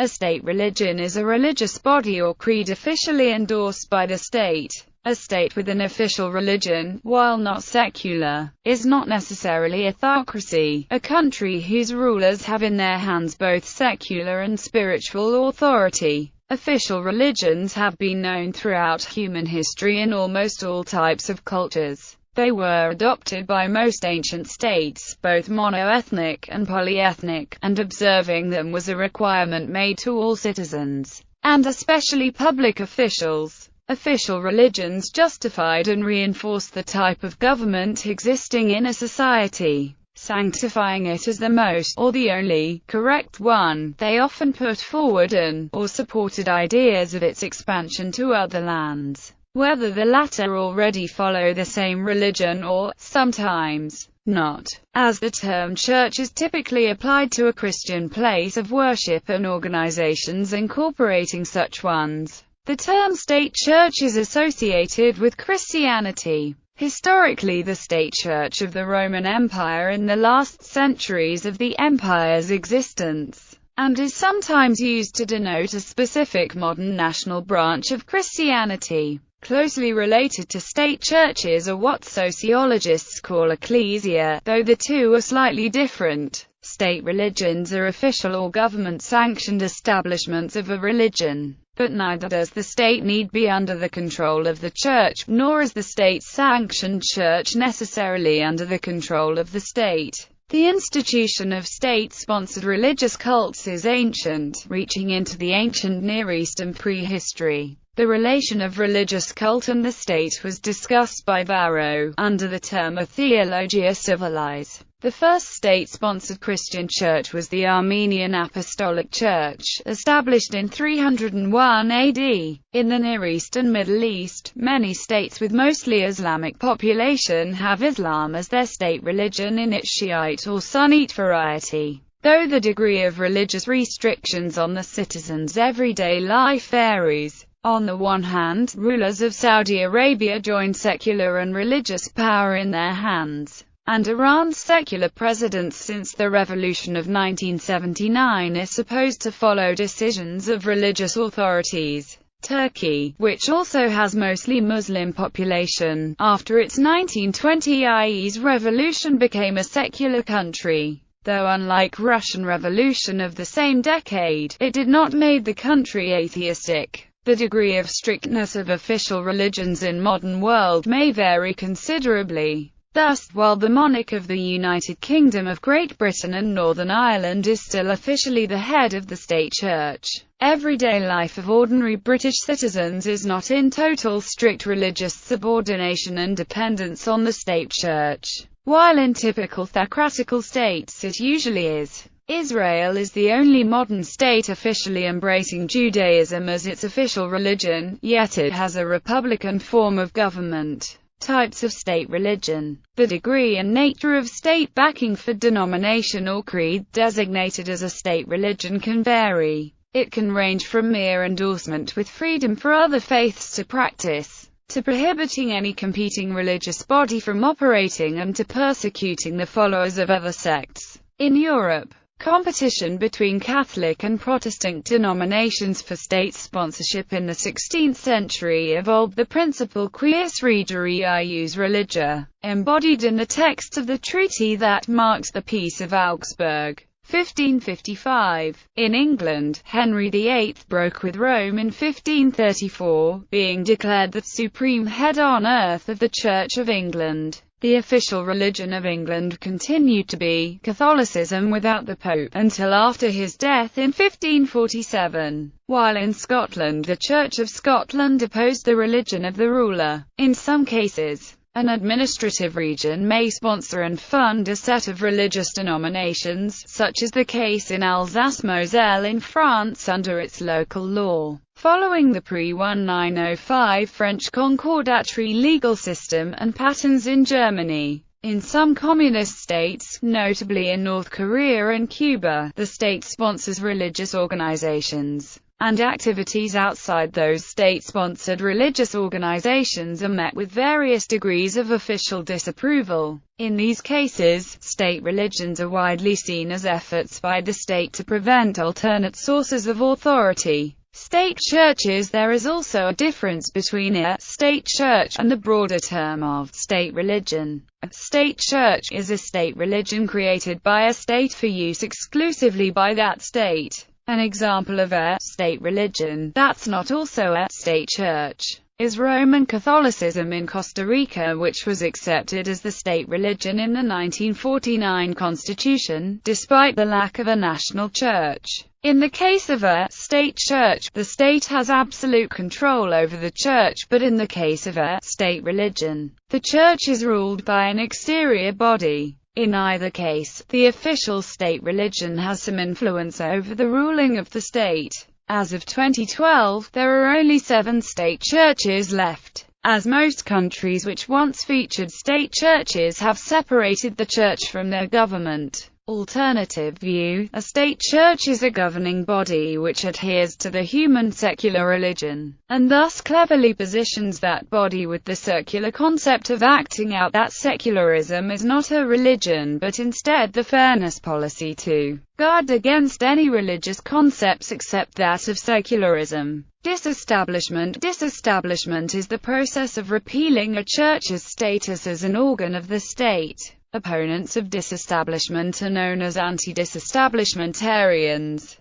A state religion is a religious body or creed officially endorsed by the state. A state with an official religion, while not secular, is not necessarily a theocracy, a country whose rulers have in their hands both secular and spiritual authority. Official religions have been known throughout human history in almost all types of cultures. They were adopted by most ancient states, both monoethnic and polyethnic, and observing them was a requirement made to all citizens, and especially public officials. Official religions justified and reinforced the type of government existing in a society, sanctifying it as the most, or the only, correct one. They often put forward or supported ideas of its expansion to other lands, whether the latter already follow the same religion or, sometimes, not. As the term church is typically applied to a Christian place of worship and organizations incorporating such ones, the term state church is associated with Christianity. Historically, the state church of the Roman Empire in the last centuries of the empire's existence, and is sometimes used to denote a specific modern national branch of Christianity. Closely related to state churches are what sociologists call ecclesia, though the two are slightly different. State religions are official or government-sanctioned establishments of a religion, but neither does the state need be under the control of the church, nor is the state-sanctioned church necessarily under the control of the state. The institution of state-sponsored religious cults is ancient, reaching into the ancient Near East and prehistory. The relation of religious cult and the state was discussed by Varro, under the term a theologia civilis. The first state-sponsored Christian church was the Armenian Apostolic Church, established in 301 AD. In the Near East and Middle East, many states with mostly Islamic population have Islam as their state religion in its Shiite or Sunnite variety. Though the degree of religious restrictions on the citizens' everyday life varies. On the one hand, rulers of Saudi Arabia joined secular and religious power in their hands, and Iran's secular presidents since the revolution of 1979 is supposed to follow decisions of religious authorities. Turkey, which also has mostly Muslim population, after its 1920s revolution became a secular country. Though unlike Russian Revolution of the same decade, it did not make the country atheistic. The degree of strictness of official religions in modern world may vary considerably. Thus, while the monarch of the United Kingdom of Great Britain and Northern Ireland is still officially the head of the state church, everyday life of ordinary British citizens is not in total strict religious subordination and dependence on the state church, while in typical theocratical states it usually is. Israel is the only modern state officially embracing Judaism as its official religion, yet it has a republican form of government. Types of state religion. The degree and nature of state backing for denomination or creed designated as a state religion can vary. It can range from mere endorsement with freedom for other faiths to practice, to prohibiting any competing religious body from operating and to persecuting the followers of other sects. In Europe, competition between Catholic and Protestant denominations for state sponsorship in the 16th century evolved the principle quis regere ius religia, embodied in the text of the treaty that marks the Peace of Augsburg, 1555. In England, Henry VIII broke with Rome in 1534, being declared the supreme head on earth of the Church of England. The official religion of England continued to be Catholicism without the Pope, until after his death in 1547, while in Scotland the Church of Scotland opposed the religion of the ruler. In some cases, an administrative region may sponsor and fund a set of religious denominations, such as the case in Alsace-Moselle in France under its local law. Following the pre-1905 French concordatory legal system and patterns in Germany, in some communist states, notably in North Korea and Cuba, the state sponsors religious organizations. and activities outside those state-sponsored religious organizations are met with various degrees of official disapproval. In these cases, state religions are widely seen as efforts by the state to prevent alternate sources of authority. State churches. There is also a difference between a state church and the broader term of state religion. A state church is a state religion created by a state for use exclusively by that state. An example of a state religion that's not also a state church is Roman Catholicism in Costa Rica, which was accepted as the state religion in the 1949 Constitution, despite the lack of a national church. In the case of a state church, the state has absolute control over the church, but in the case of a state religion, the church is ruled by an exterior body. In either case, the official state religion has some influence over the ruling of the state. As of 2012, there are only 7 state churches left, as most countries which once featured state churches have separated the church from their government. Alternative view: a state church is a governing body which adheres to the human secular religion, and thus cleverly positions that body with the circular concept of acting out that secularism is not a religion but instead the fairness policy to guard against any religious concepts except that of secularism. Disestablishment. Disestablishment is the process of repealing a church's status as an organ of the state. Opponents of disestablishment are known as anti-disestablishmentarians.